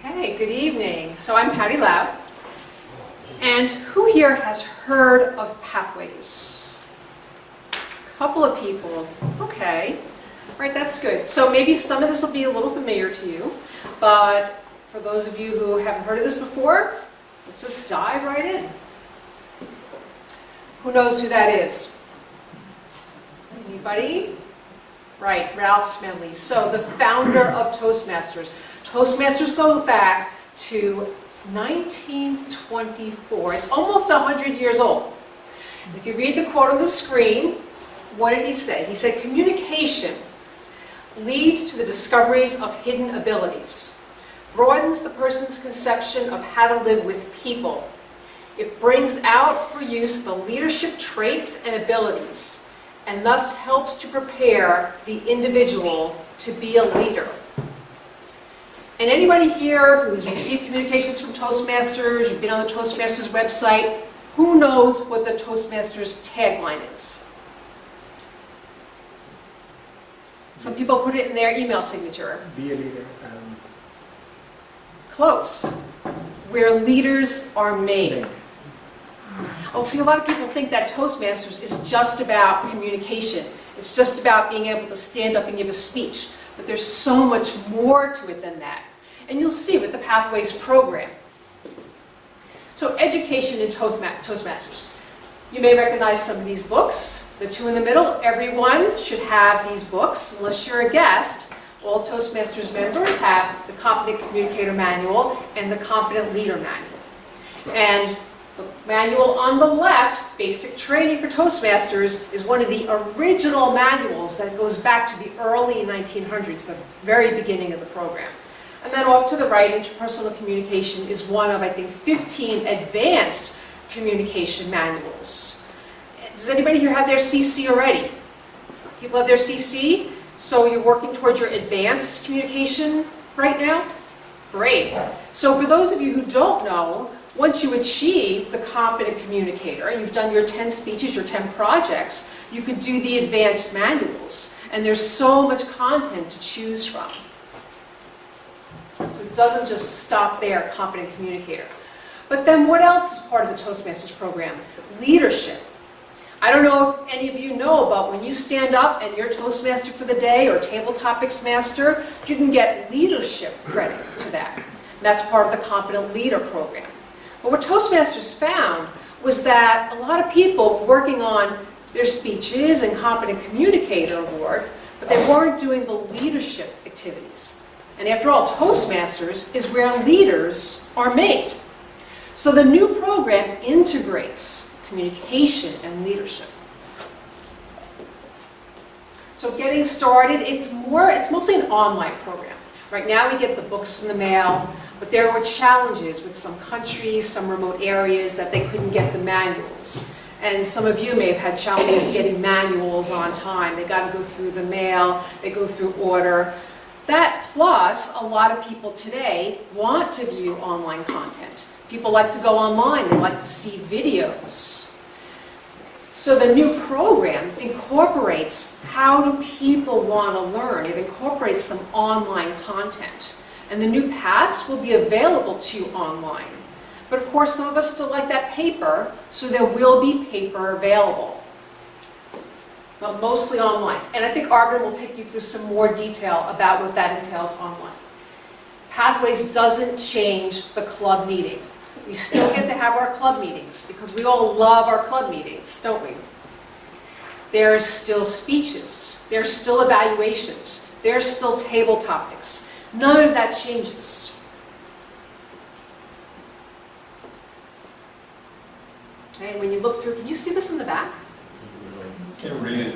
Okay, good evening. So I'm Patty Lau. And who here has heard of Pathways? A couple of people. Okay. All right, that's good. So maybe some of this will be a little familiar to you, but for those of you who haven't heard of this before, let's just dive right in. Who knows who that is? Anybody? Right, Ralph Smedley. So the founder of Toastmasters. Toastmasters go back to 1924. It's almost 100 years old. If you read the quote on the screen, what did he say? He said, communication leads to the discoveries of hidden abilities, broadens the person's conception of how to live with people. It brings out for use the leadership traits and abilities, and thus helps to prepare the individual to be a leader. And anybody here who's received communications from Toastmasters, you've been on the Toastmasters website, who knows what the Toastmasters tagline is? Some people put it in their email signature. Be a leader. Close. Where leaders are made. Oh, see, a lot of people think that Toastmasters is just about communication. It's just about being able to stand up and give a speech. But there's so much more to it than that. And you'll see with the Pathways program. So education in Toastmasters. You may recognize some of these books. The two in the middle, everyone should have these books. Unless you're a guest, all Toastmasters members have the Competent Communicator Manual and the Competent Leader Manual. And the manual on the left, Basic Training for Toastmasters, is one of the original manuals that goes back to the early 1900s, the very beginning of the program. And then off to the right, Interpersonal Communication is one of, I think, 15 advanced communication manuals. Does anybody here have their CC already? People have their CC? So you're working towards your advanced communication right now? Great. So for those of you who don't know, once you achieve the competent communicator, and you've done your 10 speeches, your 10 projects, you could do the advanced manuals. And there's so much content to choose from. So it doesn't just stop there, competent communicator. But then what else is part of the Toastmasters program? Leadership. I don't know if any of you know, but when you stand up and you're Toastmaster for the day or Table Topics Master, you can get leadership credit to that. And that's part of the Competent Leader program. But what Toastmasters found was that a lot of people were working on their speeches and Competent Communicator Award, but they weren't doing the leadership activities. And after all, Toastmasters is where leaders are made. So the new program integrates communication and leadership. So getting started, it's mostly an online program. Right now we get the books in the mail, but there were challenges with some countries, some remote areas that they couldn't get the manuals. And some of you may have had challenges getting manuals on time. They got to go through the mail, they go through order. That plus, a lot of people today want to view online content. People like to go online, they like to see videos. So the new program incorporates how do people want to learn. It incorporates some online content. And the new paths will be available to you online. But of course, some of us still like that paper, so there will be paper available. But mostly online. And I think Arvin will take you through some more detail about what that entails online. Pathways doesn't change the club meeting. We still get to have our club meetings because we all love our club meetings, don't we? There's still speeches. There's still evaluations. There's still table topics. None of that changes. And when you look through, can you see this in the back? Can't read it.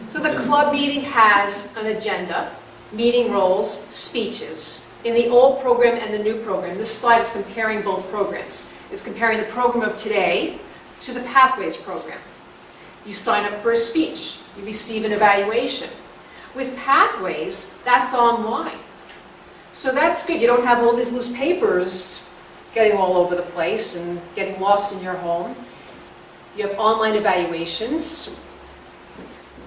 So the club meeting has an agenda, meeting roles, speeches. In the old program and the new program, this slide is comparing both programs. It's comparing the program of today to the Pathways program. You sign up for a speech. You receive an evaluation. With Pathways, that's online. So that's good. You don't have all these loose papers getting all over the place and getting lost in your home. You have online evaluations.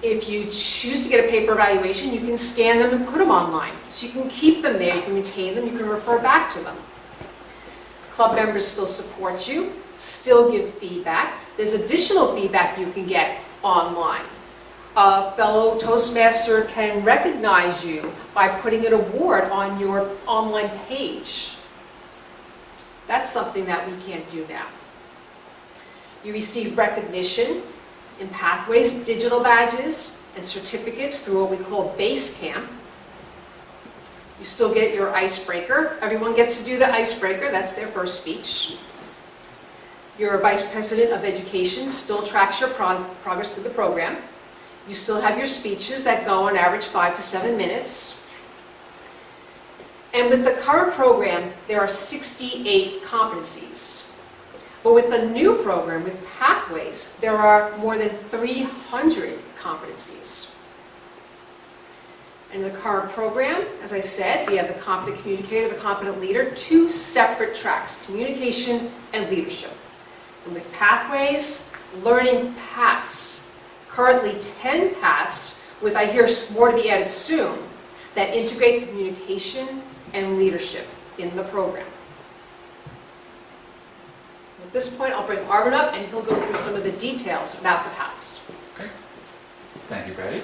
If you choose to get a paper evaluation, you can scan them and put them online. So you can keep them there, you can retain them, you can refer back to them. Club members still support you, still give feedback. There's additional feedback you can get online. A fellow Toastmaster can recognize you by putting an award on your online page. That's something that we can't do now. You receive recognition in Pathways, digital badges and certificates through what we call Basecamp. You still get your icebreaker. Everyone gets to do the icebreaker. That's their first speech. Your Vice President of Education still tracks your progress through the program. You still have your speeches that go on average 5 to 7 minutes. And with the current program, there are 68 competencies. But with the new program, with Pathways, there are more than 300 competencies. In the current program, as I said, we have the competent communicator, the competent leader, 2 separate tracks, communication and leadership. And with Pathways, learning paths, currently 10 paths, with I hear more to be added soon, that integrate communication and leadership in the program. At this point, I'll bring Arvin up and he'll go through some of the details about the paths. Okay. Thank you, Patty.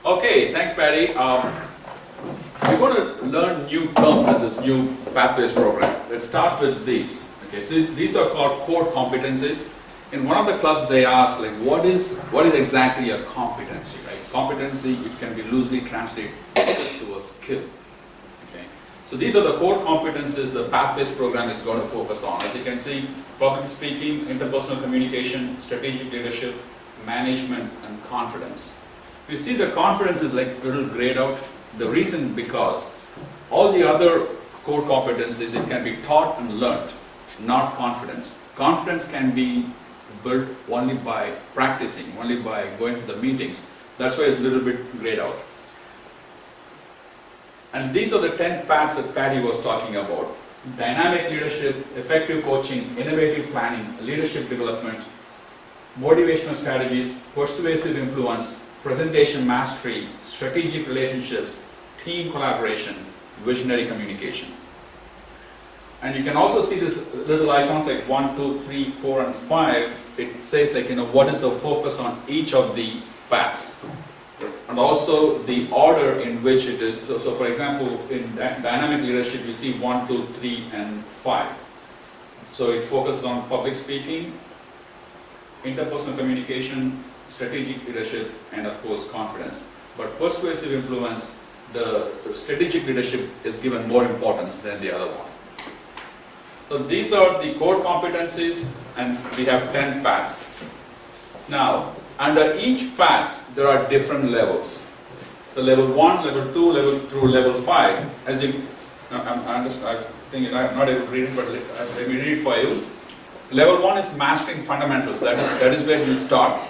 Okay, thanks, Patty. We're going to learn new terms in this new Pathways program. Let's start with these. Okay, so these are called core competencies. In one of the clubs, they ask, like, what is exactly a competency, right? Competency, it can be loosely translated to a skill. Okay, so these are the core competencies the Pathways program is going to focus on. As you can see, public speaking, interpersonal communication, strategic leadership, management, and confidence. You see, the confidence is like a little grayed out. The reason because all the other core competencies, it can be taught and learned, not confidence. Confidence can be built only by practicing, only by going to the meetings. That's why it's a little bit grayed out. And these are the 10 paths that Patty was talking about. Dynamic leadership, effective coaching, innovative planning, leadership development, motivational strategies, persuasive influence, presentation mastery, strategic relationships, team collaboration, visionary communication. And you can also see these little icons like 1, 2, 3, 4, and 5. It says, like, what is the focus on each of the paths. And also the order in which it is. So for example, in dynamic leadership, you see 1, 2, 3, and 5. So it focuses on public speaking, interpersonal communication, strategic leadership, and of course confidence. But persuasive influence, the strategic leadership is given more importance than the other one. So these are the core competencies, and we have 10 paths. Now, under each path, there are different levels. So level 1, level 2, level through level 5. As you, I think I'm not able to read it, but let me read it for you. Level 1 is mastering fundamentals. That is where you start.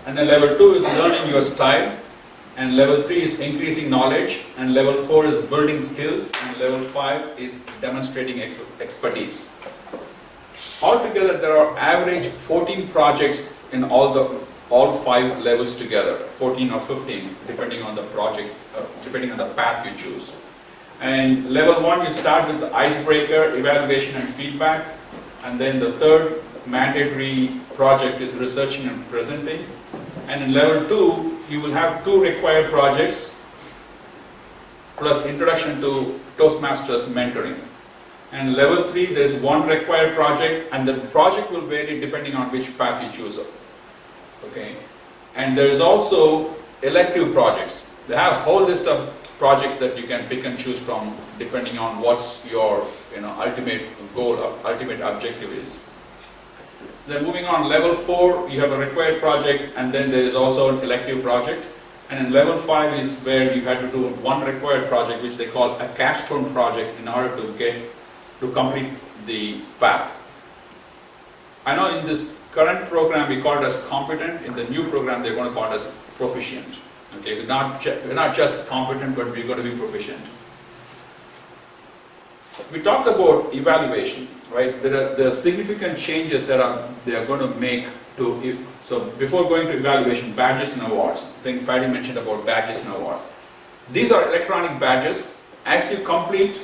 And then level 2 is learning your style. And level 3 is increasing knowledge. And level 4 is building skills. And level 5 is demonstrating expertise. Altogether, there are average 14 projects in all 5 levels together, 14 or 15, depending on the project, depending on the path you choose. And level 1, you start with the icebreaker, evaluation and feedback. And then the third mandatory project is researching and presenting. And in level 2, you will have 2 required projects plus introduction to Toastmasters mentoring. And level 3, there is 1 required project, and the project will vary depending on which path you choose. Okay. And there is also elective projects. They have a whole list of projects that you can pick and choose from depending on what's your ultimate goal or ultimate objective is. Then moving on, level 4, you have a required project, and then there is also an elective project. And in level 5 is where you have to do 1 required project, which they call a capstone project, in order to complete the path. I know in this current program we call it as competent. In the new program they're going to call it as proficient. Okay, we're not just competent, but we're going to be proficient. We talked about evaluation, right? There are significant changes that they are going to make to. So before going to evaluation, badges and awards. I think Patty mentioned about badges and awards. These are electronic badges. As you complete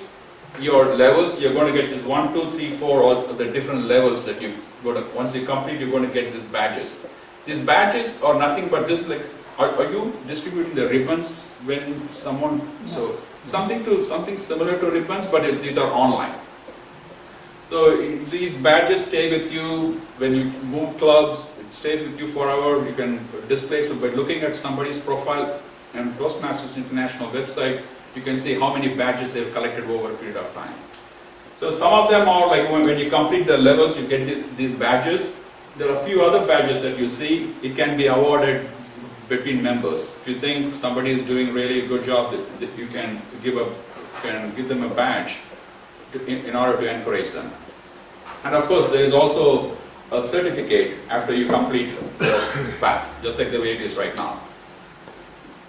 your levels, you're going to get this 1, 2, 3, 4, all the different levels that you go to. Once you complete, you're going to get these badges. These badges are nothing but this, like, are you distributing the ribbons when someone, so something similar to ribbons, but these are online. So these badges stay with you when you move clubs, it stays with you forever. You can display it by looking at somebody's profile and Toastmasters International website. You can see how many badges they've collected over a period of time. So some of them are like when you complete the levels, you get these badges. There are a few other badges that you see. It can be awarded between members. If you think somebody is doing really a good job, that you can give them a badge in order to encourage them. And of course, there is also a certificate after you complete the path, just like the way it is right now.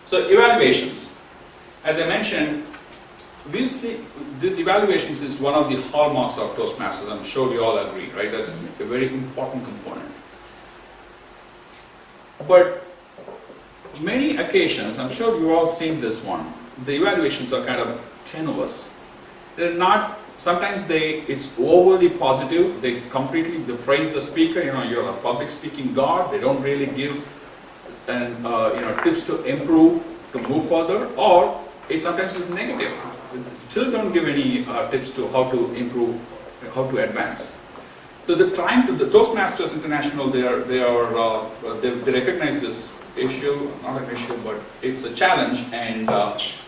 So evaluations. As I mentioned, we see this evaluations is one of the hallmarks of Toastmasters. I'm sure we all agree, right? That's a very important component. But many occasions, I'm sure you've all seen this one, the evaluations are kind of tenuous. They're not, sometimes it's overly positive, they praise the speaker, you're a public speaking god, they don't really give tips to improve, to move further, or it sometimes is negative. Still don't give any tips to how to improve, how to advance. So the Toastmasters International, they recognize this issue, not an issue, but it's a challenge, and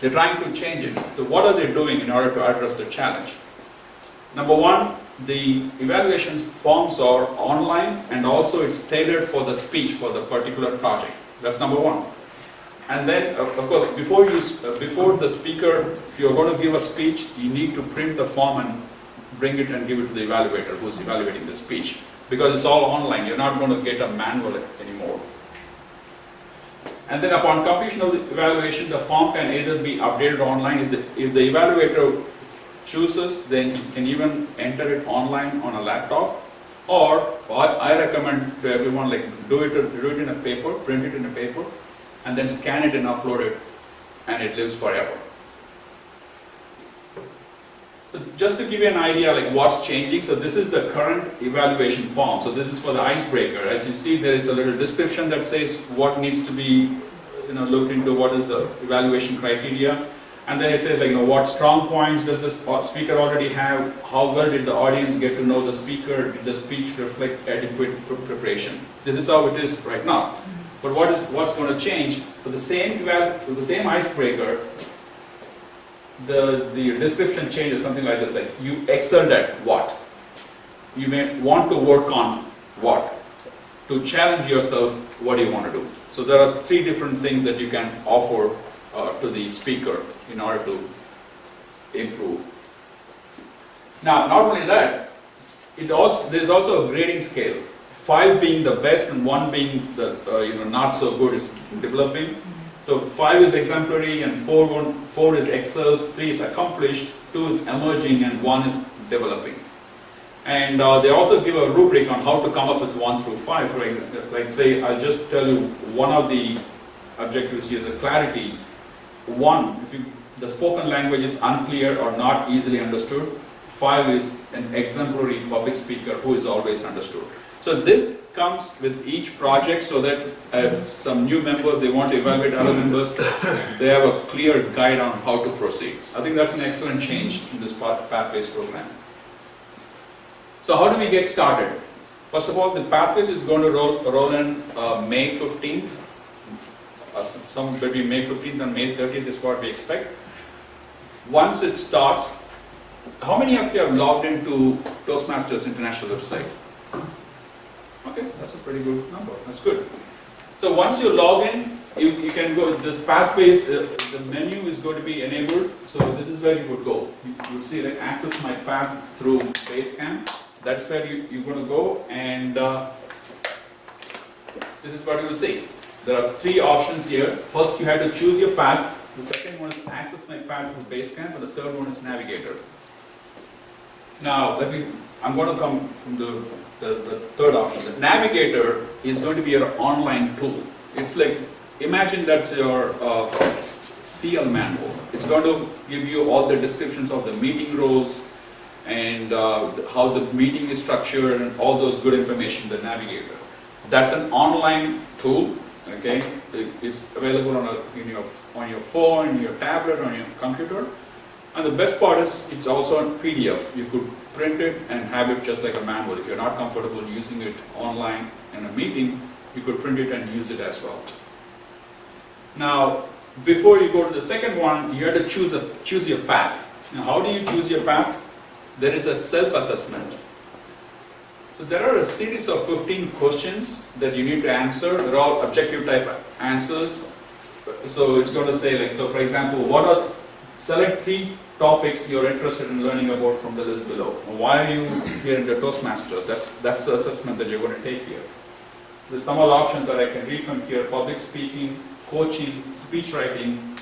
they're trying to change it. So what are they doing in order to address the challenge? Number one, the evaluation forms are online, and also it's tailored for the speech for the particular project. That's number one. And then, of course, before the speaker, if you're going to give a speech, you need to print the form and bring it and give it to the evaluator who's evaluating the speech. Because it's all online, you're not going to get a manual anymore. And then upon completion of the evaluation, the form can either be updated online. If the evaluator chooses, then you can even enter it online on a laptop. Or I recommend to everyone, like, do it in a paper, print it in a paper, and then scan it and upload it, and it lives forever. So just to give you an idea, like, what's changing, so this is the current evaluation form. So this is for the icebreaker. As you see, there is a little description that says what needs to be, looked into, what is the evaluation criteria, and then it says, like, what strong points does the speaker already have? How well did the audience get to know the speaker? Did the speech reflect adequate preparation? This is how it is right now. But what's going to change for the same icebreaker? The description changes something like this: like, you excelled at what? You may want to work on what? To challenge yourself, what do you want to do? So there are 3 different things that you can offer to the speaker in order to improve. Now, not only that, there's also a grading scale. 5 being the best and 1 being the not so good is developing. So 5 is exemplary, and 4 is excels, 3 is accomplished, 2 is emerging, and 1 is developing. And they also give a rubric on how to come up with 1 through 5. For example, like, say, I'll just tell you one of the objectives here is the clarity. 1, if the spoken language is unclear or not easily understood. 5 is an exemplary public speaker who is always understood. So this comes with each project, so that some new members, they want to evaluate other members, they have a clear guide on how to proceed. I think that's an excellent change in this Pathways program. So how do we get started? First of all, the Pathways is going to roll in May 15th. Some between May 15th and May 30th is what we expect. Once it starts, how many of you have logged into Toastmasters International website? Okay, that's a pretty good number. That's good. So once you log in, you can go. This Pathways, the menu is going to be enabled. So this is where you would go. You see, like, access my path through Basecamp. That's where you're going to go, and this is what you will see. There are 3 options here. First, you have to choose your path. The second one is access my path through Basecamp, and the third one is Navigator. Now, I'm going to come from the third option. The navigator is going to be your online tool. It's like, imagine that's your CL manual. It's going to give you all the descriptions of the meeting roles and how the meeting is structured and all those good information, the navigator. That's an online tool, okay? It's available on your phone, your tablet, on your computer. And the best part is it's also on PDF. You could print it and have it just like a manual. If you're not comfortable using it online in a meeting, you could print it and use it as well. Now, before you go to the second one, you have to choose your path. Now, how do you choose your path? There is a self-assessment. So there are a series of 15 questions that you need to answer. They're all objective type answers. So it's going to say, like, so for example, select 3 topics you're interested in learning about from the list below. Why are you here in the Toastmasters? That's the assessment that you're going to take here. There's some other options that I can read from here: public speaking, coaching, speech writing,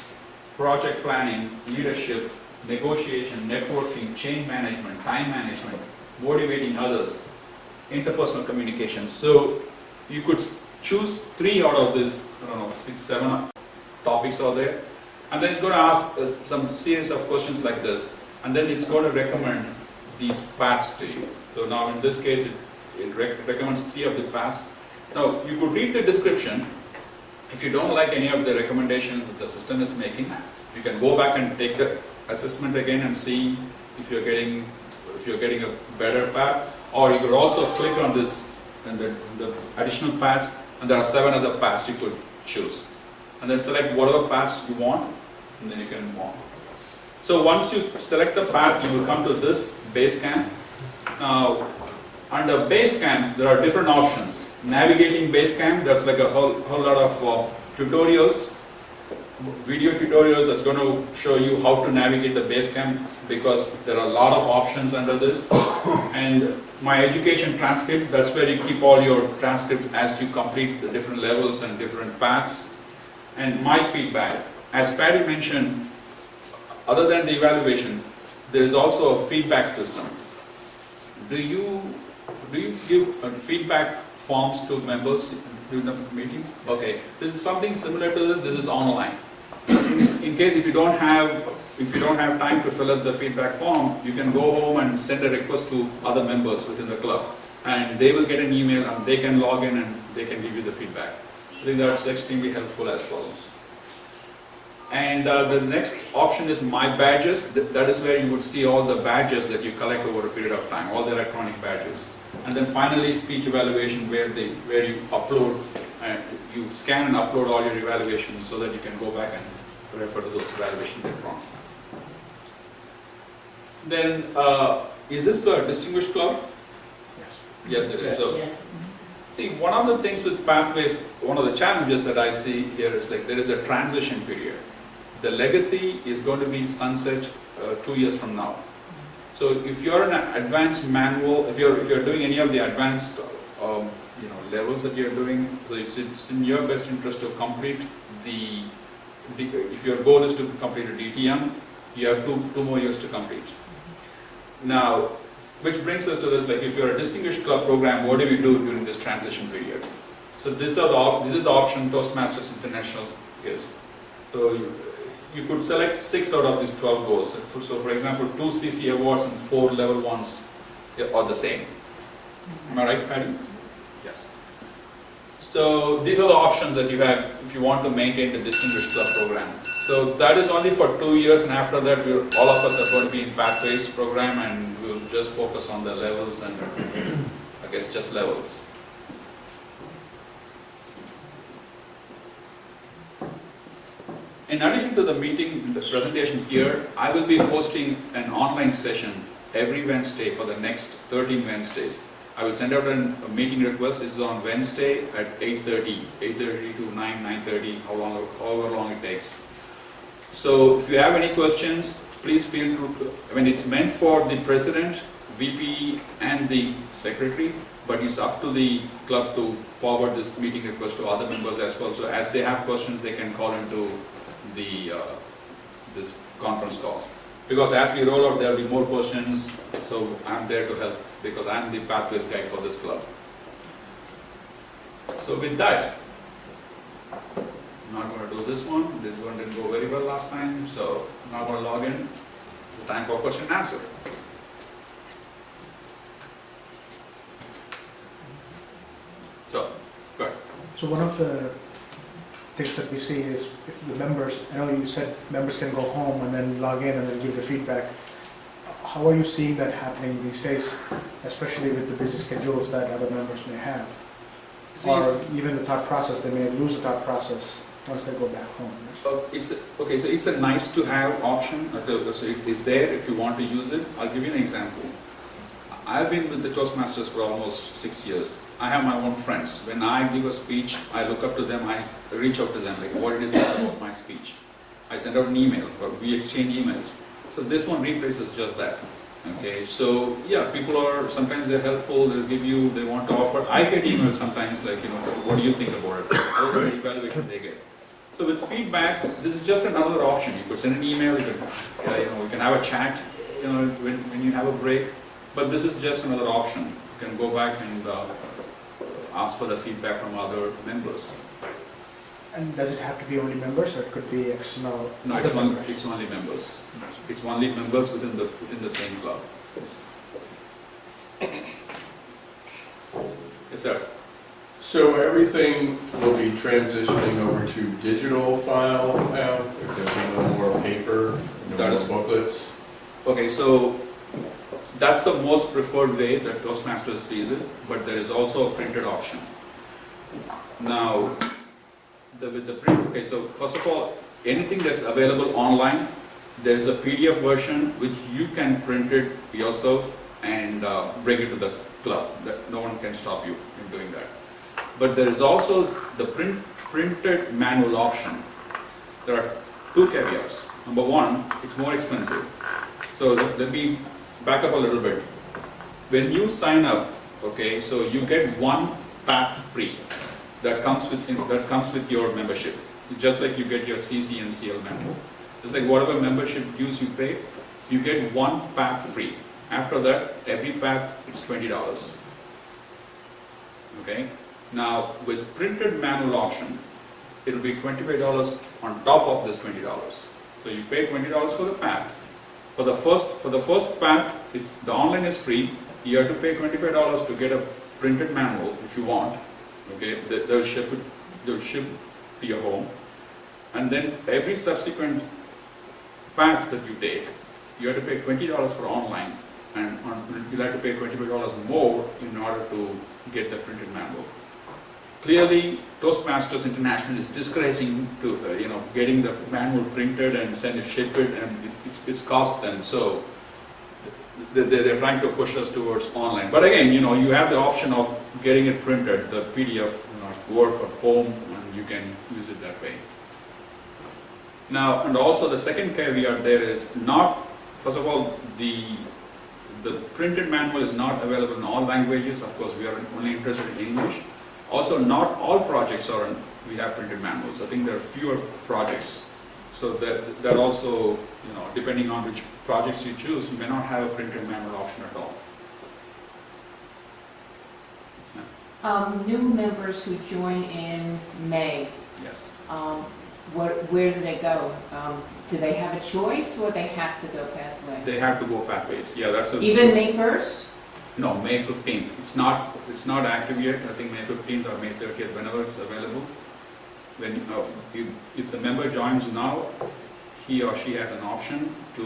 project planning, leadership, negotiation, networking, change management, time management, motivating others, interpersonal communication. So you could choose 3 out of this, 6, 7 topics are there. And then it's going to ask some series of questions like this. And then it's going to recommend these paths to you. So now in this case, it recommends 3 of the paths. Now you could read the description. If you don't like any of the recommendations that the system is making, you can go back and take the assessment again and see if you're getting a better path. Or you could also click on this and the additional paths, and there are 7 other paths you could choose. And then select whatever paths you want, and then you can move on. So once you select the path, you will come to this base camp. Now, under Basecamp, there are different options. Navigating Basecamp, that's like a whole lot of tutorials, video tutorials that's going to show you how to navigate the Basecamp, because there are a lot of options under this. And my education transcript, that's where you keep all your transcripts as you complete the different levels and different paths. And my feedback, as Patty mentioned, other than the evaluation, there is also a feedback system. Do you give feedback forms to members during the meetings? Okay, this is something similar to this. This is online. In case if you don't have time to fill out the feedback form, you can go home and send a request to other members within the club, and they will get an email and they can log in and they can give you the feedback. I think that's extremely helpful as well. And the next option is My Badges. That is where you would see all the badges that you collect over a period of time, all the electronic badges. And then finally, Speech Evaluation, where you upload, you scan and upload all your evaluations so that you can go back and refer to those evaluations later on. Then, is this a distinguished club? Yes, it is. So, see, one of the things with Pathways, one of the challenges that I see here is like there is a transition period. The legacy is going to be sunset 2 years from now. So if you're in an advanced manual, if you're doing any of the advanced levels that you're doing, so it's in your best interest to complete if your goal is to complete a DTM, you have two more years to complete. Now, which brings us to this, like if you're a distinguished club program, what do we do during this transition period? So this is the option Toastmasters International is. So you could select 6 out of these 12 goals. So for example, 2 CC awards and 4 level 1s are the same. Am I right, Patty? Yes. So these are the options that you have if you want to maintain the distinguished club program. So that is only for 2 years, and after that all of us are going to be in Pathways program, and we'll just focus on the levels and I guess just levels. In addition to the meeting, the presentation here, I will be hosting an online session every Wednesday for the next 13 Wednesdays. I will send out a meeting request. This is on Wednesday at 8:30 to 9:30, however long it takes. So if you have any questions, please feel free. I mean, it's meant for the president, VP, and the secretary, but it's up to the club to forward this meeting request to other members as well. So as they have questions, they can call into this conference call. Because as we roll out, there'll be more questions, so I'm there to help, because I'm the pathways guy for this club. So with that, I'm not going to do this one. This one didn't go very well last time, so I'm not going to log in. It's time for question and answer. So, good. So one of the things that we see is if the members, I know you said members can go home and then log in and then give the feedback. How are you seeing that happening these days, especially with the busy schedules that other members may have? Or even the thought process, they may lose the thought process once they go back home. Okay, so it's a nice to have option. So it's there if you want to use it. I'll give you an example. I've been with the Toastmasters for almost 6 years. I have my own friends. When I give a speech, I look up to them, I reach out to them, like, what did you think about my speech? I send out an email, or we exchange emails. So this one replaces just that. Okay, so yeah, people are, sometimes they're helpful, they'll give you, they want to offer. I get emails sometimes like, what do you think about it? What are the evaluation they get? So with feedback, this is just another option. You could send an email, you can have a chat, when you have a break. But this is just another option. You can go back and ask for the feedback from other members. And does it have to be only members, or it could be external? No, other members? it's only members. It's only members within the same club. Yes, sir. So everything will be transitioning over to digital file now? There'll be no more paper, no That more is- booklets? Okay, so that's the most preferred way that Toastmasters sees it, but there is also a printed option. Now, with the print, okay, so first of all, anything that's available online, there's a PDF version which you can print it yourself and bring it to the club. That no one can stop you in doing that. But there is also the printed manual option. There are two caveats. Number one, it's more expensive. So let me back up a little bit. When you sign up, okay, so you get one pack free that comes with your membership. Just like you get your CC and CL member. Just like whatever membership dues you pay, you get one pack free. After that, every pack it's $20. Okay. Now with printed manual option, it will be $25 on top of this $20. So you pay $20 for the pack. For the first pack, the online is free. You have to pay $25 to get a printed manual if you want. Okay, they'll ship to your home, and then every subsequent packs that you take, you have to pay $20 for online, and you'll have to pay $25 more in order to get the printed manual. Clearly, Toastmasters International is discouraging to getting the manual printed and ship it, and it's cost them. So they're trying to push us towards online. But again, you have the option of getting it printed, the PDF, at work or home, and you can use it that way. Now, and also the second caveat there is not, first of all, the printed manual is not available in all languages. Of course, we are only interested in English. Also, not all projects we have printed manuals. I think there are fewer projects. So that also, depending on which projects you choose, you may not have a printed manual option at all. Yes, ma'am. New members who join in May, Yes. where do they go? Do they have a choice, or they have to go pathways? They have to go pathways. Yeah, that's a... Even May 1st? No, May 15th. It's not active yet. I think May 15th or May 30th, whenever it's available. When if the member joins now, he or she has an option to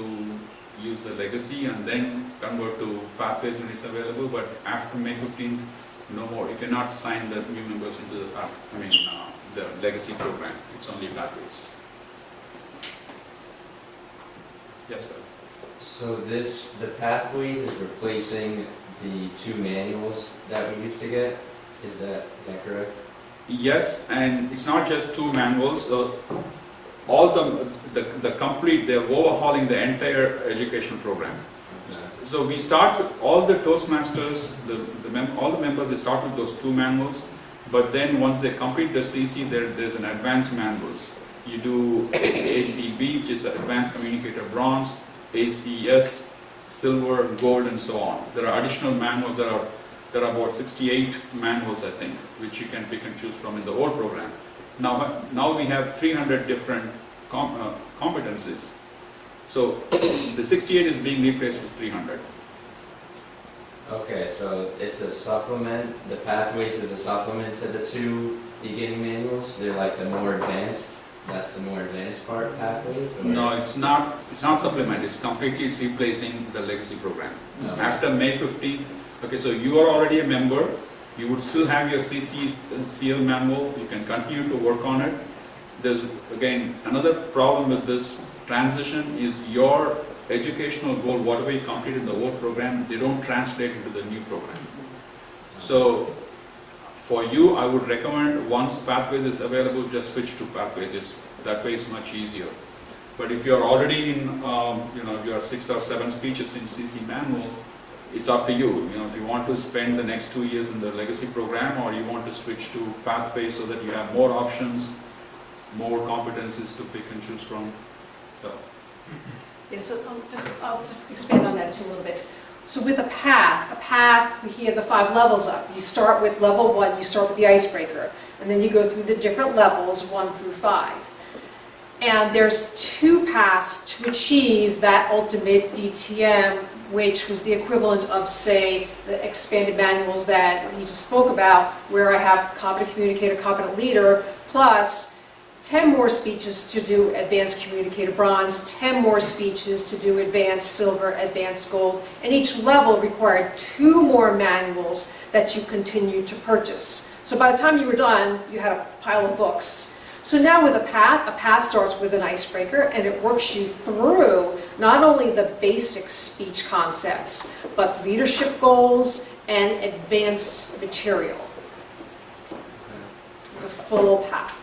use the legacy and then convert to pathways when it's available. But after May 15th, no more. You cannot sign the new members into the legacy program. It's only pathways. Yes, sir. So the pathways is replacing the two manuals that we used to get. Is that correct? Yes, and it's not just two manuals. So all the complete, they're overhauling the entire education program. So we start with all the Toastmasters, all the members, they start with those two manuals, but then once they complete the CC, there's an advanced manuals. You do ACB, which is Advanced Communicator Bronze, ACS, silver, gold, and so on. There are additional manuals. There are about 68 manuals, I think, which you can pick and choose from in the old program. Now we have 300 different competencies. So the 68 is being replaced with 300. Okay, so it's a supplement, the pathways is a supplement to the two beginning manuals? They're like the more advanced, that's the more advanced part, pathways? Or? No, it's not supplement, it's replacing the legacy program. Okay. After May 15th, okay, so you are already a member, you would still have your CL manual, you can continue to work on it. There's, again, another problem with this transition is your educational goal, whatever you completed in the old program, they don't translate into the new program. So for you, I would recommend once Pathways is available, just switch to Pathways. That way it's much easier. But if you're already in, your 6 or 7 speeches in CC manual, it's up to you. If you want to spend the next 2 years in the legacy program, or you want to switch to Pathways so that you have more options, more competencies to pick and choose from. So. Yeah, so I'll just expand on that too a little bit. So with a path, we have the 5 levels up. You start with level 1, you start with the icebreaker, and then you go through the different levels, 1 through 5. And there's 2 paths to achieve that ultimate DTM, which was the equivalent of, say, the expanded manuals that we just spoke about, where I have competent communicator, competent leader, plus 10 more speeches to do advanced communicator bronze, 10 more speeches to do advanced silver, advanced gold, and each level required 2 more manuals that you continue to purchase. So by the time you were done, you had a pile of books. So now with a path starts with an icebreaker, and it works you through not only the basic speech concepts, but leadership goals and advanced material. It's a full path.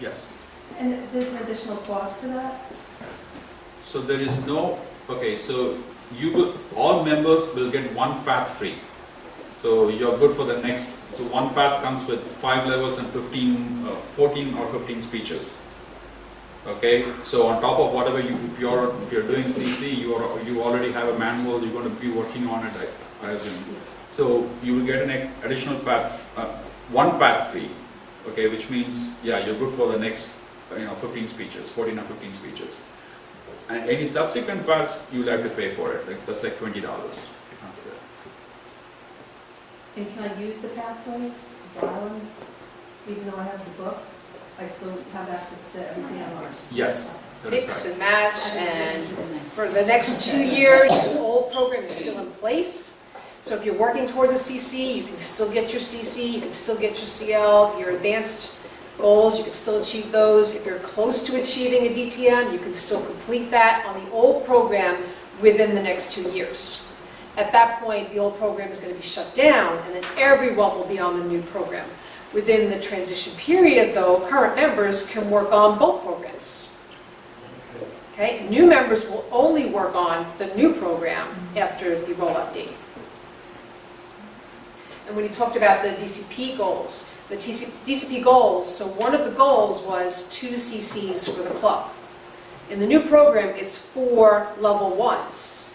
Yes. And there's an additional cost to that? So there is no, okay, so all members will get 1 path free. So you're good for the next, so 1 path comes with 5 levels and 14 or 15 speeches. Okay, so on top of whatever if you're doing CC, you already have a manual, you're going to be working on it, I assume. So you will get an additional path, 1 path free. Okay, which means, yeah, you're good for the next, 15 speeches, 14 or 15 speeches. And any subsequent paths, you'll have to pay for it. That's like $20. And can I use the pathways, borrow them, even though I have the book? I still have access to everything else? Yes, that is Mix correct. and match, and for the next 2 years, the old program is still in place. So if you're working towards a CC, you can still get your CC, you can still get your CL, your advanced goals, you can still achieve those. If you're close to achieving a DTM, you can still complete that on the old program within the next 2 years. At that point, the old program is going to be shut down, and then everyone will be on the new program. Within the transition period, though, current members can work on both programs. Okay? New members will only work on the new program after the rollout date. And when you talked about the DCP goals, the DCP goals, so one of the goals was 2 CCs for the club. In the new program, it's 4 level 1s.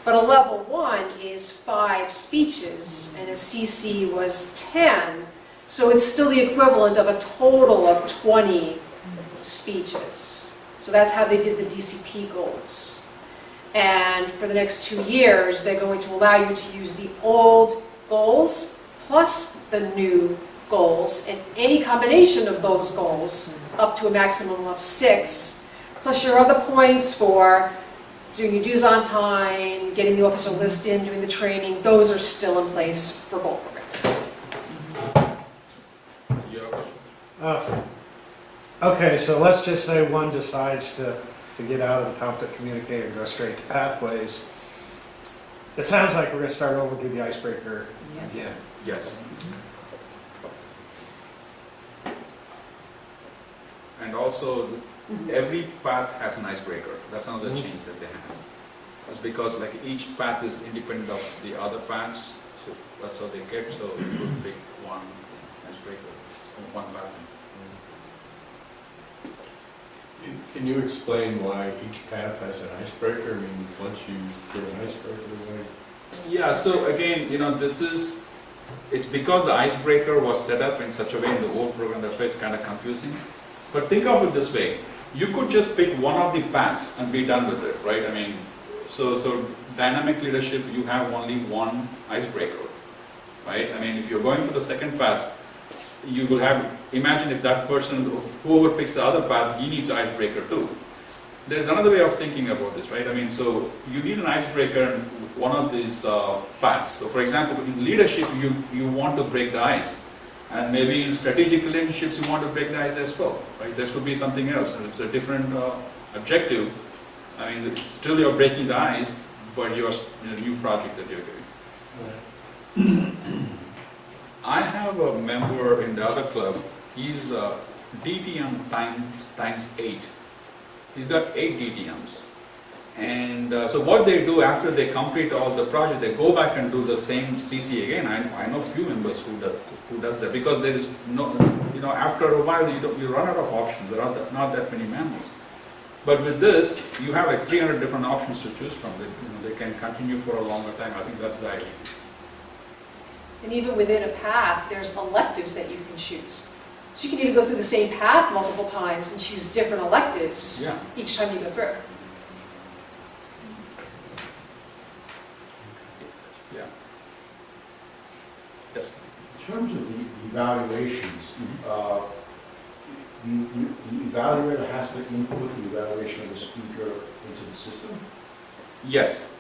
But a level 1 is 5 speeches, and a CC was 10, so it's still the equivalent of a total of 20 speeches. So that's how they did the DCP goals. And for the next 2 years, they're going to allow you to use the old goals plus the new goals, and any combination of those goals up to a maximum of 6, plus your other points for doing your dues on time, getting the officer list in, doing the training, those are still in place for both programs. Your question? Okay, so let's just say one decides to get out of the competent communicator and go straight to pathways. It sounds like we're going to start over, do the icebreaker again. Yes. And also, every path has an icebreaker. That's another change that they have. That's because like each path is independent of the other paths. So that's how they kept. So you could pick one icebreaker, one path. Can Can you explain why each path has an icebreaker? I mean, once you get an icebreaker, why? Yeah, so again, it's because the icebreaker was set up in such a way in the old program, that's why it's kind of confusing. But think of it this way, you could just pick one of the paths and be done with it, right? I mean, so dynamic leadership, you have only one icebreaker, right? I mean, if you're going for the second path, you will have, imagine if that person, whoever picks the other path, he needs an icebreaker too. There's another way of thinking about this, right? I mean, so you need an icebreaker in one of these paths. So for example, in leadership, you want to break the ice. And maybe in strategic relationships, you want to break the ice as well, right? There should be something else, and it's a different objective. I mean, still you're breaking the ice, but you're in a new project that you're doing. I have a member in the other club, he's DTM times 8. He's got 8 DTMs. And so what they do after they complete all the project, they go back and do the same CC again. I know few members who does that, because there is no, after a while you run out of options. There are not that many manuals. But with this, you have like 300 different options to choose from. They can continue for a longer time. I think that's the idea. And even within a path, there's electives that you can choose. So you can even go through the same path multiple times and choose different electives Yeah. each time you go through. Yeah. Yes. In terms of the evaluations, the evaluator has to input the evaluation of the speaker into the system? Yes.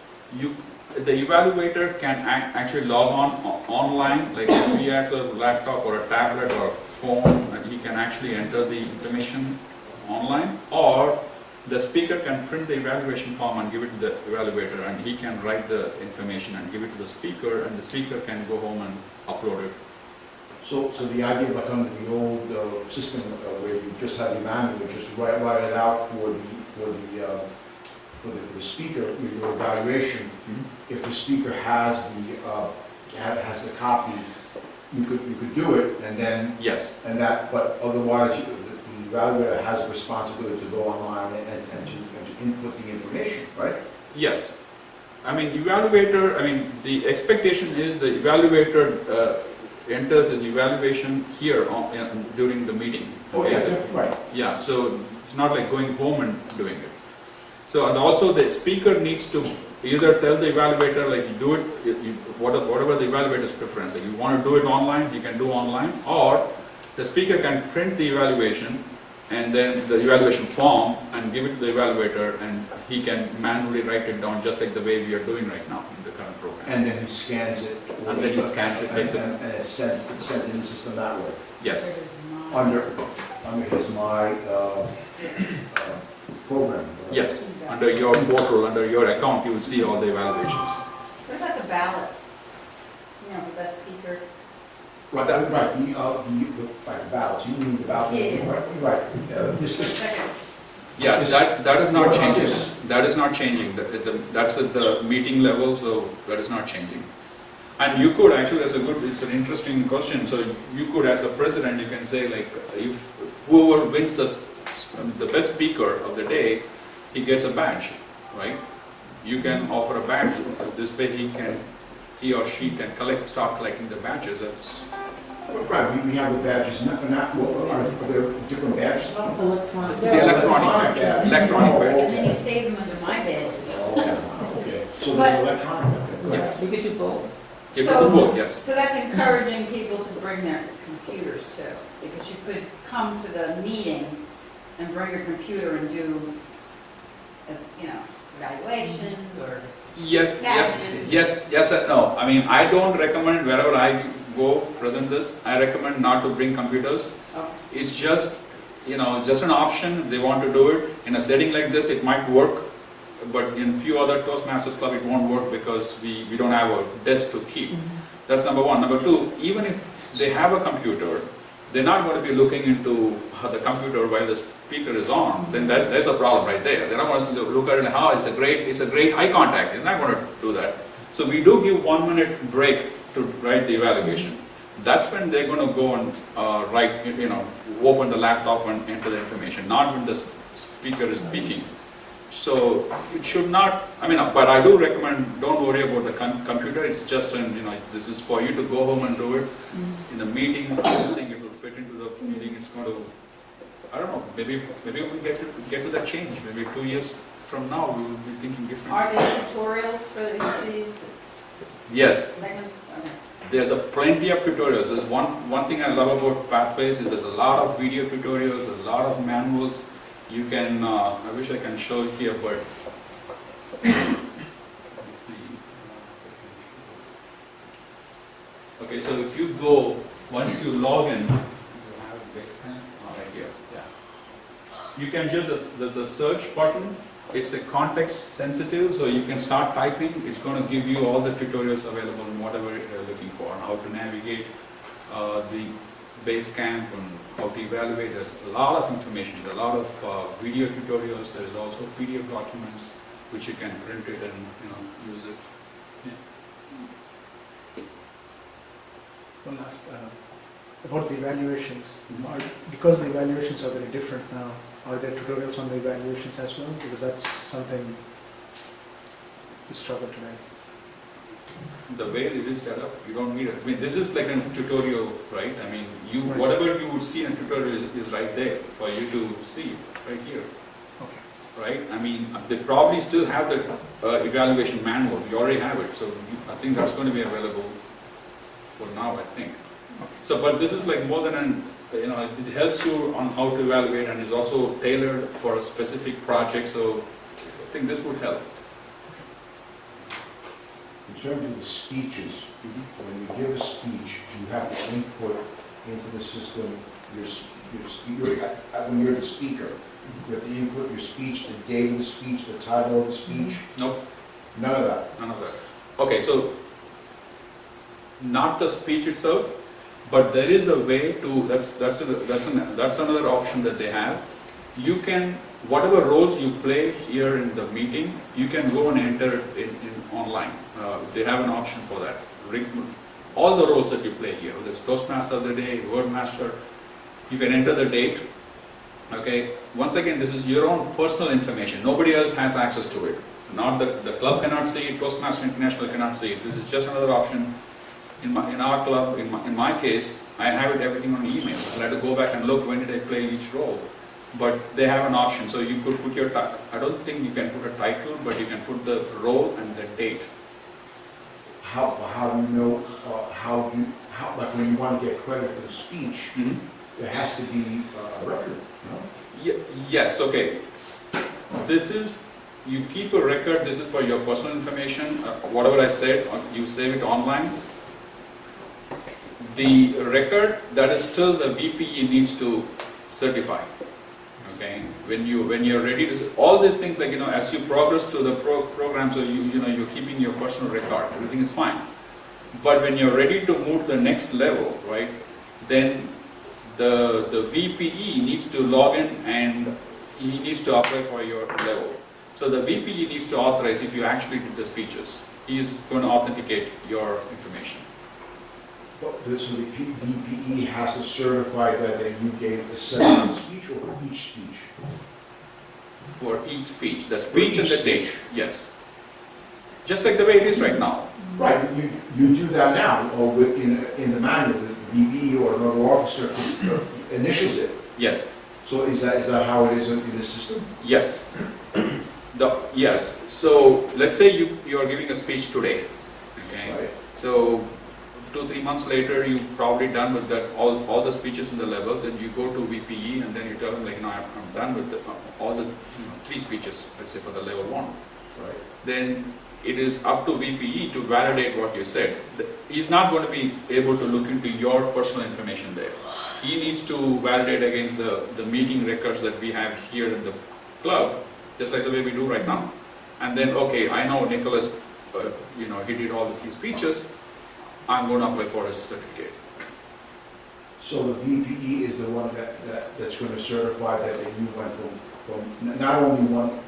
The evaluator can actually log on online, like if he has a laptop or a tablet or a phone, and he can actually enter the information online, or the speaker can print the evaluation form and give it to the evaluator, and he can write the information and give it to the speaker, and the speaker can go home and upload it. So the idea like under the old system where you just have the manual, just write it out for the speaker, your evaluation. If the speaker has the copy, you could do it, and then Yes. but otherwise the evaluator has a responsibility to go online and to input the information, right? Yes. I mean, the expectation is the evaluator enters his evaluation here during the meeting. Oh, Okay, yes, so- right. Yeah, so it's not like going home and doing it. So, and also the speaker needs to either tell the evaluator, like, you do it, whatever the evaluator's preference. If you want to do it online, you can do online, or the speaker can print the evaluation and then the evaluation form and give it to the evaluator, and he can manually write it down just like the way we are doing right now in the current program. And then he scans it. And then he scans it, takes it. And it's sent in the system that way. Yes, Under his program. yes. Under your portal, under your account, you will see all the evaluations. What about the ballots? The best speaker? Right, the ballots, you mean the ballot? Yeah. Right, this is, Yeah, Yes. that is not What about changing. this? That is not changing. That's at the meeting level, so that is not changing. And you could actually, it's an interesting question. So you could, as a president, you can say like, if whoever wins the best speaker of the day, he gets a badge, right? You can offer a badge. This way he or she can start collecting the badges. right, we have the badges, are there different badges now? Electronic. The electronic badges. And then you save them under my badges. Oh, okay, so But- there's electronic, okay. Yes. You could do both. You can do both, yes. So that's encouraging people to bring their computers too, because you could come to the meeting and bring your computer and do, evaluations or. Yes, Badges. yes and no. I mean, I don't recommend wherever I go present this, I recommend not to bring computers. Oh. It's just, just an option. If they want to do it in a setting like this, it might work. But in few other Toastmasters club, it won't work because we don't have a desk to keep. That's number one. Number two, even if they have a computer, they're not going to be looking into the computer while the speaker is on. Then there's a problem right there. They're not going to look at it and how it's a great eye contact. They're not going to do that. So we do give 1 minute break to write the evaluation. That's when they're going to go and write, open the laptop and enter the information. Not when the speaker is speaking. So it should not, I mean, but I do recommend, don't worry about the computer, it's just an, this is for you to go home and do it. In a meeting, I don't think it will fit into the meeting, it's going to, I don't know, maybe we'll get to that change, maybe 2 years from now, we will be thinking differently. Are there tutorials for these Yes, segments? Okay. there's plenty of tutorials. There's one thing I love about Pathways is there's a lot of video tutorials, a lot of manuals. You can, I wish I can show it here, but let me see. Okay, so if you go, once you log in, you have a big scan, right here, yeah. You can just, there's a search button. It's the context sensitive, so you can start typing. It's going to give you all the tutorials available in whatever you're looking for, on how to navigate the base camp and how to evaluate. There's a lot of information, a lot of video tutorials. There's also PDF documents which you can print it and use it. One last, about the evaluations. Because the evaluations are very different now, are there tutorials on the evaluations as well? Because that's something we struggle today. The way it is set up, you don't need it. I mean, this is like a tutorial, right? I mean, Right. whatever you would see in a tutorial is right there for you to see, right here. Okay. Right? I mean, they probably still have the evaluation manual. You already have it, so I think that's going to be available for now, I think. So, but this is like more than an, it helps you on how to evaluate, and is also tailored for a specific project. So, I think this would help. In terms of the speeches, when you give a speech, you have to input into the system your speaker. When you're the speaker, you have to input your speech, the date of the speech, the title of the speech. Nope, None of that. none of that. Okay, so not the speech itself, but there is a way to. That's another option that they have. You can, whatever roles you play here in the meeting, you can go and enter it in online. They have an option for that. All the roles that you play here, whether it's Toastmaster of the day, Wordmaster, you can enter the date. Okay. Once again, this is your own personal information. Nobody else has access to it. Not the club cannot see it. Toastmaster International cannot see it. This is just another option. In our club, in my case, I have it everything on email. I'll have to go back and look when did I play each role. But they have an option, so you could put your. I don't think you can put a title, but you can put the role and the date. How do you know, like when you want to get credit for the speech, there has to be a record, no? Yes. Okay. This is. You keep a record. This is for your personal information. Whatever I said, you save it online. The record, that is still the VPE needs to certify. Okay, when you're ready to, all these things, like as you progress to the program, so you're keeping your personal record, everything is fine. But when you're ready to move to the next level, right, then the VPE needs to log in and he needs to apply for your level. So the VPE needs to authorize if you actually did the speeches. He is going to authenticate your information. So the VPE has to certify that you gave a session speech or for each speech? For each speech, the speech and each the date, yes. Just like the way it is right now. Right, you do that now, or in the manual, the VPE or another officer initials it. Yes, So is that how it is in the system? yes. Yes, so let's say you are giving a speech today, okay? Right. So 2-3 months later, you're probably done with that, all the speeches in the level, then you go to VPE and then you tell them like, no, I'm done with all the 3 speeches, let's say for the level 1. Right. Then it is up to VPE to validate what you said. He's not going to be able to look into your personal information there. He needs to validate against the meeting records that we have here in the club, just like the way we do right now. And then, okay, I know Nicholas, he did all the 3 speeches. I'm going to apply for a certificate. So the VPE is the one that's going to certify that you went from not only one,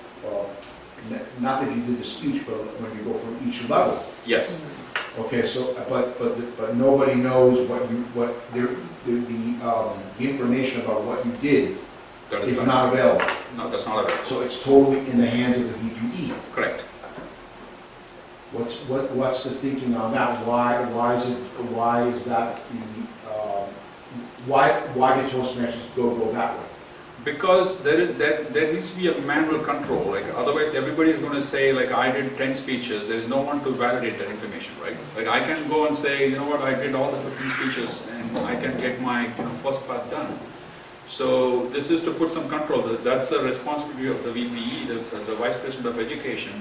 not that you did the speech, but when you go from each level. Yes. Okay, so but nobody knows the information about what you did That is is correct. not available. No, that's not available. So it's totally in the hands of the VPE. Correct. What's the thinking on that? Why is that why did Toastmasters go that way? Because there needs to be a manual control, like otherwise everybody is going to say like I did 10 speeches, there is no one to validate that information, right? Like I can go and say, you know what, I did all the 15 speeches and I can get my first part done. So this is to put some control. That's the responsibility of the VPE, the Vice President of Education.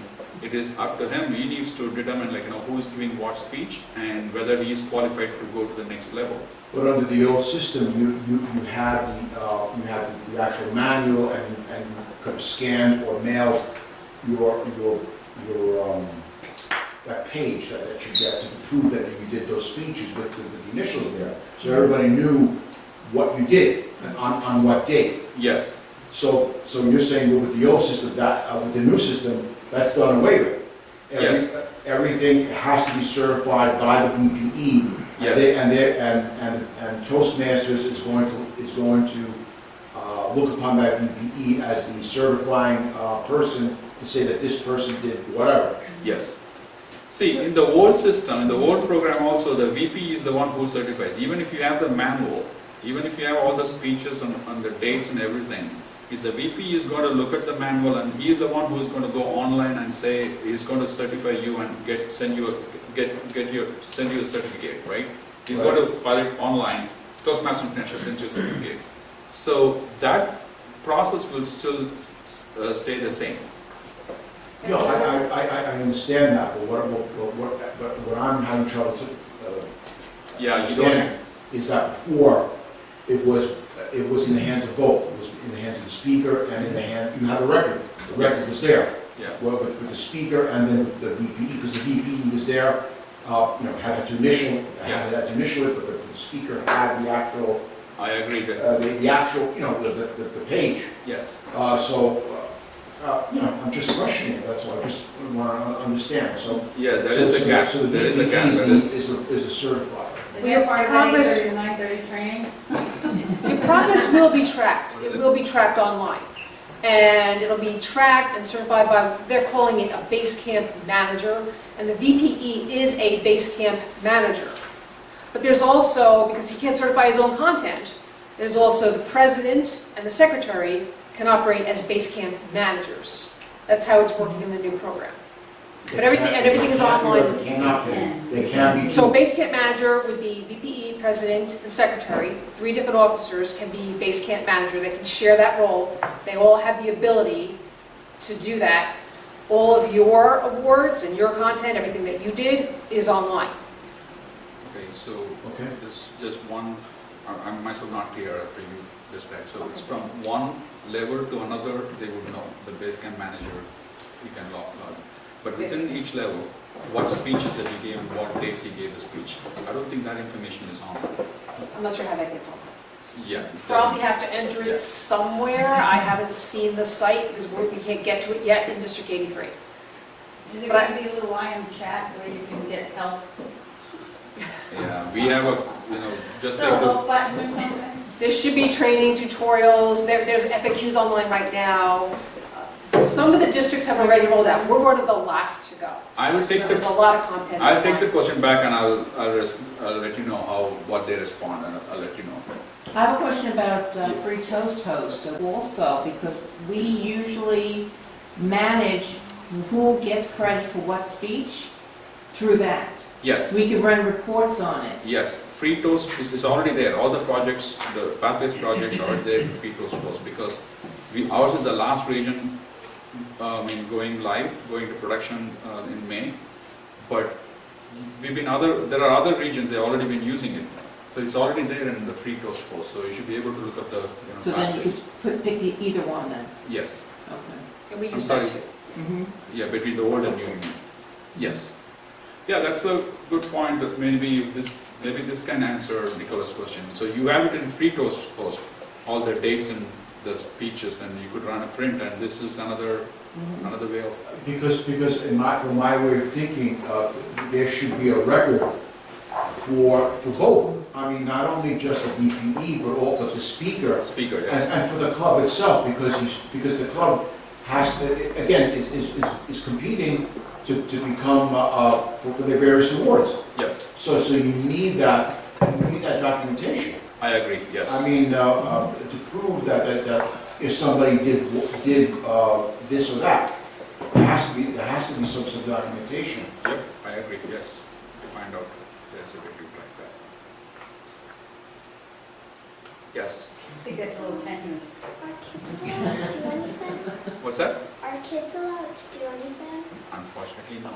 It is up to him. He needs to determine like who is giving what speech and whether he is qualified to go to the next level. But under the old system, you had the actual manual and could scan or mail your that page that you get to prove that you did those speeches with the initials there, so everybody knew what you did and on what date. Yes. So you're saying with the old system, that with the new system, that's done away with. Yes. Everything has to be certified by the VPE. Yes. And Toastmasters is going to look upon that VPE as the certifying person to say that this person did whatever. Yes. See, in the old system, in the old program also, the VP is the one who certifies. Even if you have the manual, even if you have all the speeches on the dates and everything, the VP is going to look at the manual and he is the one who is going to go online and say he's going to certify you and send you a certificate, right? He's Right. going to file it online. Toastmasters International sends you a certificate. So that process will still stay the same. No, I understand that, but what I'm having trouble Yeah, you understanding don't. is that before it was in the hands of both. It was in the hands of the speaker and in the hand, you had a record. The record was there. Yeah. Well, with the speaker and then the VPE, because the VPE was there, had to initial it, but the speaker had the actual, I agree with the actual, the page. Yes. I'm just questioning it, that's all, I just want to understand, so. Yeah, there is a gap. So the There is a gap. VPE That is- is a certified. Is that part of that Progress- 8:30 to 9:30 training? Your progress will be tracked. It will be tracked online. And it'll be tracked and certified by, they're calling it a base camp manager, and the VPE is a base camp manager. But there's also, because he can't certify his own content, there's also the president and the secretary can operate as base camp managers. That's how it's working in the new program. But everything is online. They can be. So base camp manager would be VPE, president, and secretary. 3 different officers can be base camp manager. They can share that role. They all have the ability to do that. All of your awards and your content, everything that you did, is online. Okay, so Okay. it's just one, I'm myself not clear for you this back. So it's from one level to another, they would know, the base camp manager, you can log. But within each level, what speeches that he gave, what dates he gave the speech. I don't think that information is on. I'm not sure how that gets on. Yeah. You it probably doesn't- have to enter Yeah. it somewhere. I haven't seen the site because we can't get to it yet in District 83. Is there But I- going to be a little IM chat where you can get help? Yeah, we have a, just No, like the, help button or something? There should be training tutorials. There's FAQs online right now. Some of the districts have already rolled out. We're one of the last to go. I will take So there's the, a lot of content. I'll take the online. question back and I'll let you know what they respond and I'll let you know. I have a question about Free Toast Host also, because we usually manage who gets credit for what speech through that. Yes. We can run reports on it. Yes, Free Toast is already there. All the projects, the Pathways projects are there in Free Toast Post because ours is the last region going live, going to production in May. But there are other regions, they've already been using it. So it's already there in the Free Toast Post. So you should be able to look up the So then you Pathways. could pick either one then? Yes, Okay. And we I'm use sorry. that too. Mhm. Yeah, between the old and new union. Yes. Yeah, that's a good point. That maybe this can answer Nicola's question. So you have it in Free Toast Post, all the dates and the speeches, and you could run a print, and this is another way of. Because from my way of thinking, there should be a record for both. I mean, not only just a VPE, but also the speaker, Speaker, yes. and for the club itself, because the club has to, again, is competing to become, for their various awards. Yes, So you need that documentation. I agree, yes. I mean, to prove that if somebody did this or that, there has to be some sort of documentation. Yep, I agree, yes. To find out there's a way to do like that. Yes, I think that's a little tenuous. Are kids allowed to do anything? what's that? Are kids allowed to do anything? Unfortunately, no.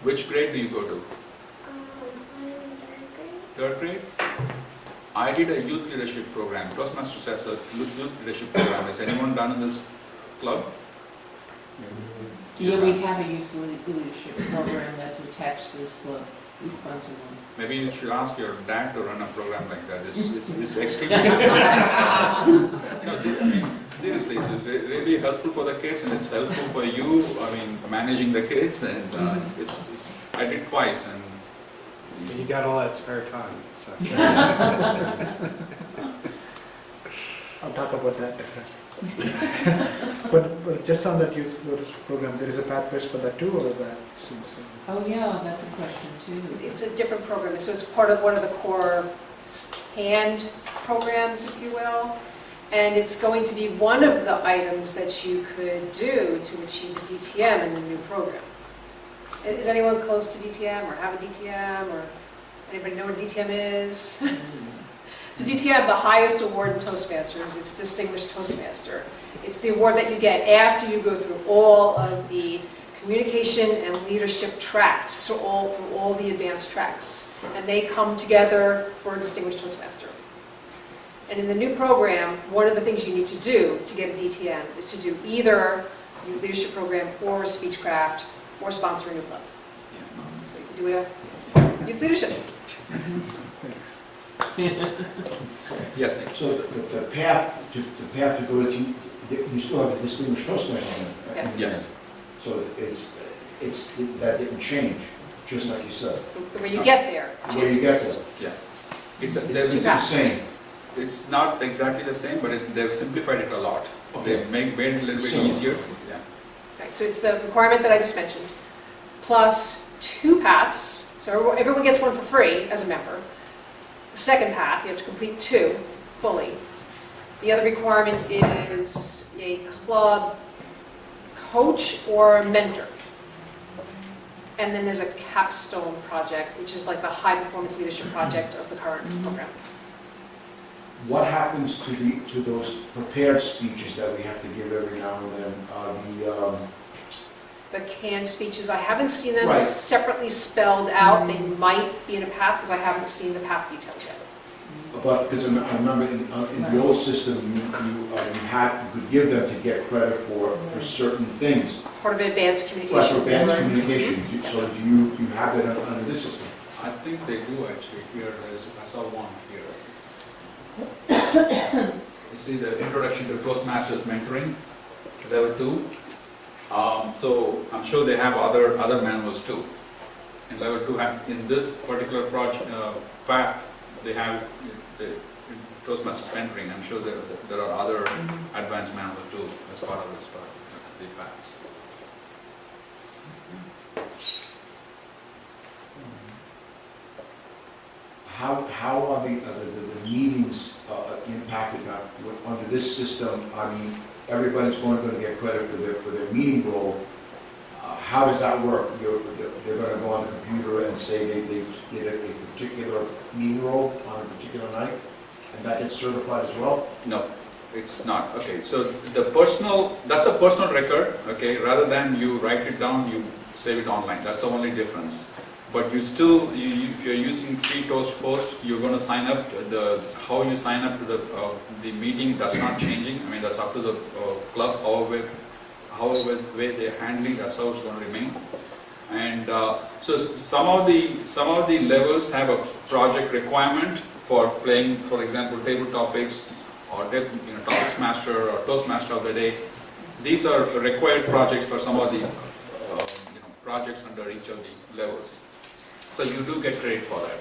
Which grade do you go to? I'm in third grade. Third grade? I did a youth leadership program. Toastmasters has a youth leadership program. Has anyone done in this club? Yeah, we have a youth leadership program that's attached to this club. We sponsor one. Maybe you should ask your dad to run a program like that. It's extremely. No, see, I mean, seriously, it's really helpful for the kids and it's helpful for you. I mean, managing the kids and I did twice and You got all that spare time, so. I'll talk about that differently. But just on that youth leadership program, there is a pathways for that too, or that since? Oh, yeah, that's a question too. It's a different program, so it's part of one of the core hand programs, if you will. And it's going to be one of the items that you could do to achieve a DTM in the new program. Is anyone close to DTM or have a DTM or anybody know what a DTM is? So DTM, the highest award in Toastmasters, it's Distinguished Toastmaster. It's the award that you get after you go through all of the communication and leadership tracks, so through all the advanced tracks. And they come together for a Distinguished Toastmaster. And in the new program, one of the things you need to do to get a DTM is to do either a youth leadership program or a speechcraft or sponsor a new club. So you can do a youth leadership. Thanks. yes, Nick. So the path to go to, you still have a distinguished Toastmaster then? Yes. Yes. So that didn't change, just like you said. The way you get there. The way you get there. Yeah. It's There's- the same. It's not exactly the same, but they've simplified it a lot. They made it a little bit So- easier. Yeah. Right, so it's the requirement that I just mentioned, plus 2 paths, so everyone gets one for free as a member. The second path, you have to complete 2 fully. The other requirement is a club coach or mentor. And then there's a capstone project, which is like the high performance leadership project of the current program. What happens to those prepared speeches that we have to give every now and then? The canned speeches, I haven't seen them Right. separately spelled out. They might be in a path because I haven't seen the path details yet. But, because I remember in the old system, you could give them to get credit for certain things. Part of advanced Plus communication. advanced communication, so do you have that under this system? I think they do actually. Here, I saw one here. You see the introduction to Toastmasters mentoring, level 2. So I'm sure they have other manuals too. In level 2, in this particular project path, they have the Toastmasters mentoring. I'm sure there are other advanced manuals too as part of this part, the paths. How are the meetings impacted now under this system? I mean, everybody's going to get credit for their meeting role. How does that work? They're going to go on the computer and say they did a particular meeting role on a particular night, and that gets certified as well? No, it's not. Okay, so that's a personal record, okay, rather than you write it down, you save it online. That's the only difference. But you still, if you're using free Toast Post, you're going to sign up. How you sign up to the meeting, that's not changing. I mean, that's up to the club. However way they're handling, that's how it's going to remain. And so some of the levels have a project requirement for playing, for example, table topics or topics master or Toastmaster of the day. These are required projects for some of the projects under each of the levels. So you do get credit for that.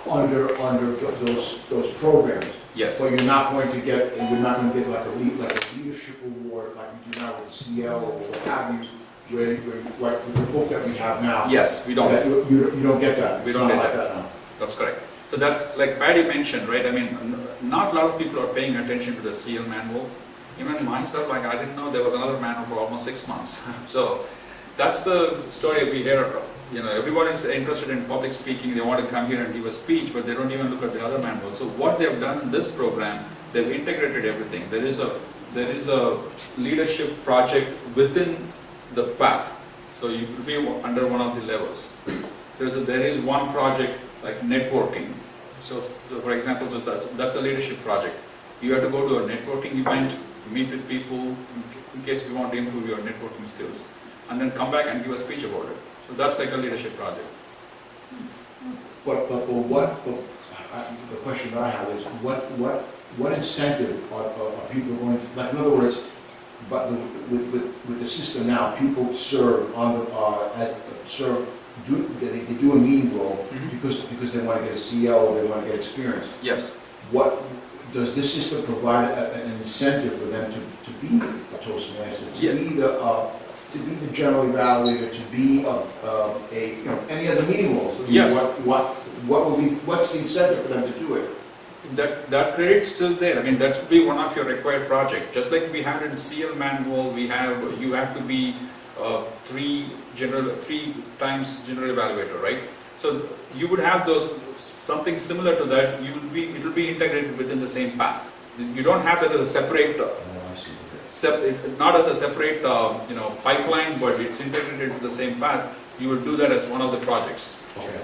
under those programs. Yes, But you're not going to get like a leadership award like you do now with the CL or what have you, where like with the book that we have now. yes, we don't. That you don't get that. We It's don't not get like that. that now. That's correct. So that's, like Patty mentioned, right, I mean, not a lot of people are paying attention to the CL manual. Even myself, like, I didn't know there was another manual for almost 6 months. So that's the story we hear. You know, everyone is interested in public speaking, they want to come here and give a speech, but they don't even look at the other manual. So what they've done in this program, they've integrated everything. There is a leadership project within the path. So you could be under one of the levels. There is one project like networking. So for example, that's a leadership project. You have to go to a networking event, meet with people in case you want to improve your networking skills, and then come back and give a speech about it. So that's like a leadership project. But the question that I have is, what incentive are people going to, like, in other words, but with the system now, people serve on the, they do a meeting role because they want to get a CL, they want to get experience. Yes. What, does this system provide an incentive for them to be a Toastmaster, to be the general evaluator, to be any other meeting roles? Yes. What's the incentive for them to do it? That credit's still there. I mean, that should be one of your required projects. Just like we have in CL manual, you have to be 3 times general evaluator, right? So you would have something similar to that. It will be integrated within the same path. You don't have that as a separate, not as a separate, pipeline, but it's integrated into the same path. You will do that as one of the projects. Okay.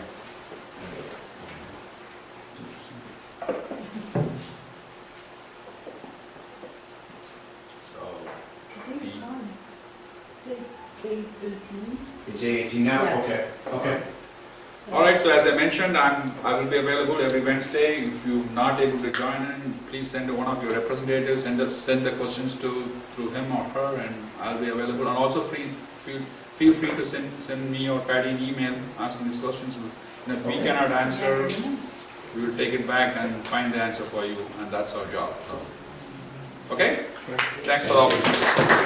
It's A18 now? Yeah. Okay. All right, so as I mentioned, I will be available every Wednesday. If you're not able to join in, please send one of your representatives and just send the questions through him or her, and I'll be available. And also feel free to send me or Patty an email asking these questions. And if we cannot answer, we will take it back and find the answer for you, and that's our job. So, okay? Thanks for the opportunity.